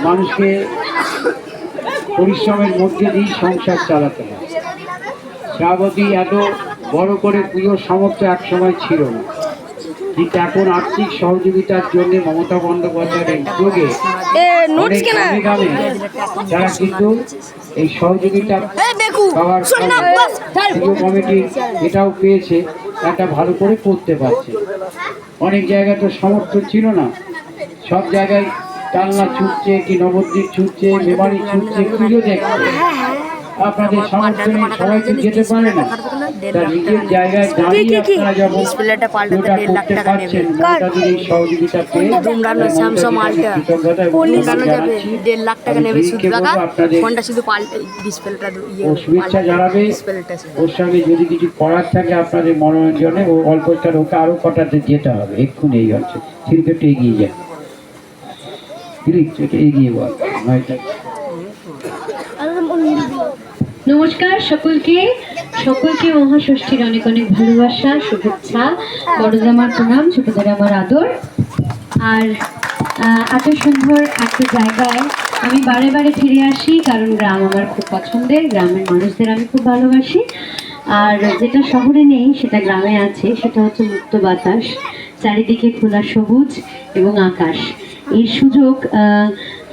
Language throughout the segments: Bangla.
মানুষকে পরিশ্রমের মধ্যে দিয়ে সংসার চালাতে হয়। শ্রাবতী এত বড় করে পুজোর সামর্থ্য একসময় ছিল না, কিন্তু এখন আর্থিক সহযোগিতার জন্য মমতা বন্দ্যোপাধ্যায়ের উদ্যোগে অনেক গ্রামে গ্রামে তারা কিন্তু এই সহযোগিতা পাওয়ার পুজো কমিটি এটাও পেয়েছে, একটা ভালো করে করতে পারছে। অনেক জায়গায় তো সামর্থ্য ছিল না, সব জায়গায় টালনা ছুটছে, কি নবদ্বীপ ছুটছে, মেমারি ছুটছে, পুজো দেখছে। আপনাদের সামর্থ্য নেই, সবাই তো যেতে পারে না, তার নিজের জায়গায় দাঁড়িয়ে আপনারা যখন পুজোটা করতে পারছেন, মমতাদের এই সহযোগিতা পেয়ে শুভেচ্ছা জানাবে। ওর সঙ্গে যদি কিছু করার থাকে আপনাদের মনোরঞ্জনে, ও অল্পটা ওকে আরো কটাতে যেতে হবে এক্ষুনি। এই হচ্ছে ক্রিকেটে এগিয়ে যায়, এগিয়ে বল। নমস্কার সকলকে, সকলকে মহাষষ্ঠীর অনেক অনেক ভালোবাসা, শুভেচ্ছা, বড়দের আমার প্রণাম, ছোটদের আমার আদর। আর এত সুন্দর একটা জায়গায় আমি বারে বারে ফিরে আসি, কারণ গ্রাম আমার খুব পছন্দের, গ্রামের মানুষদের আমি খুব ভালোবাসি। আর যেটা শহরে নেই সেটা গ্রামে আছে, সেটা হচ্ছে মুক্ত বাতাস, চারিদিকে খোলা সবুজ এবং আকাশ। এই সুযোগ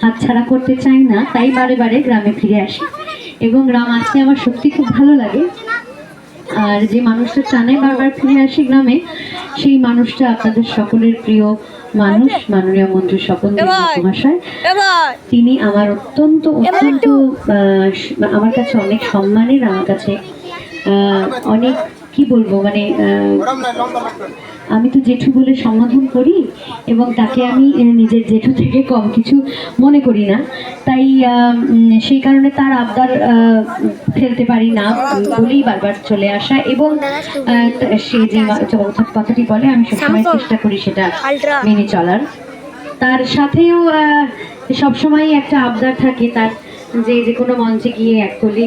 হাতছাড়া করতে চাই না, তাই বারে বারে গ্রামে ফিরে আসি এবং গ্রাম আসতে আমার সত্যি খুব ভালো লাগে। আর যে মানুষটা টানে বারবার ফিরে আসি গ্রামে, সেই মানুষটা আপনাদের সকলের প্রিয় মানুষ, মাননীয় মন্ত্রী স্বপন দেবনাথ মহাশয়। তিনি আমার অত্যন্ত অত্যন্ত আমার কাছে অনেক সম্মানের, আমার কাছে অনেক কি বলবো, মানে আমি তো জেঠু বলে সম্বোধন করি এবং তাকে আমি নিজের জেঠু থেকে কম কিছু মনে করি না, তাই সেই কারণে তার আবদার ফেলতে পারি না বলেই বারবার চলে আসা। এবং সে যে কথাটি বলে আমি সবসময় চেষ্টা করি সেটা মেনে চলার। তার সাথেও সবসময় একটা আবদার থাকে তার, যে যে কোনো মঞ্চে গিয়ে এককলি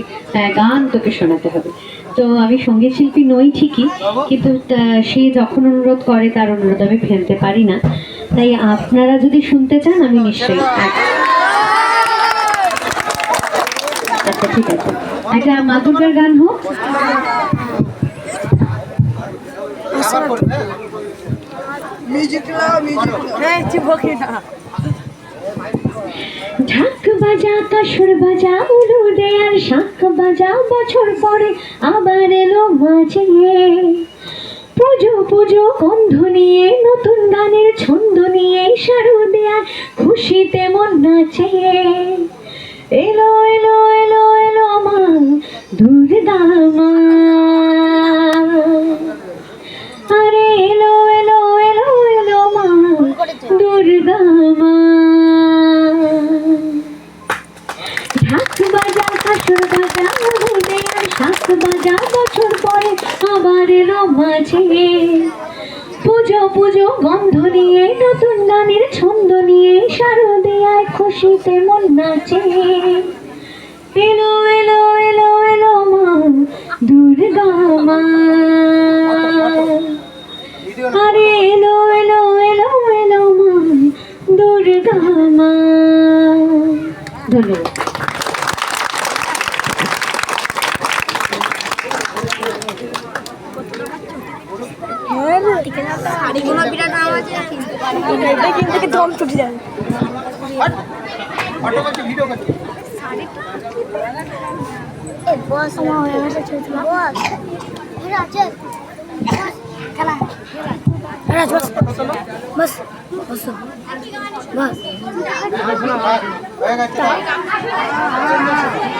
গান তোকে শোনাতে হবে। তো আমি সঙ্গীত শিল্পী নই ঠিকই, কিন্তু সে যখন অনুরোধ করে তার অনুরোধ আমি ফেলতে পারি না। তাই আপনারা যদি শুনতে চান আমি নিশ্চয়ই, আচ্ছা ঠিক আছে, একটা মা দুর্গার গান হোক। ঢাক বাজা, কাসর বাজা, উলু দেয়ার শাঁখ বাজা, বছর পরে আবার এলো মাঝে। পুজো পুজো গন্ধ নিয়ে, নতুন গানের ছন্দ নিয়ে, শারদিয়ার খুশিতে মন নাচে। এলো এলো এলো এলো মা দুর্গা মা, আরে এলো এলো এলো এলো মা দুর্গা মা। ঢাক বাজা, কাসর বাজা, উলু দেয়ার শাঁখ বাজা, বছর পরে আবার এলো মাঝে। পুজো পুজো গন্ধ নিয়ে, নতুন গানের ছন্দ নিয়ে, শারদিয়ায় খুশিতে মন নাচে। এলো এলো এলো এলো মা দুর্গা মা, আরে এলো এলো এলো এলো মা দুর্গা মা। ধন্যবাদ। দম ছুটে যাবে। বস আমার হয়ে গেছে, বস বস বস বস।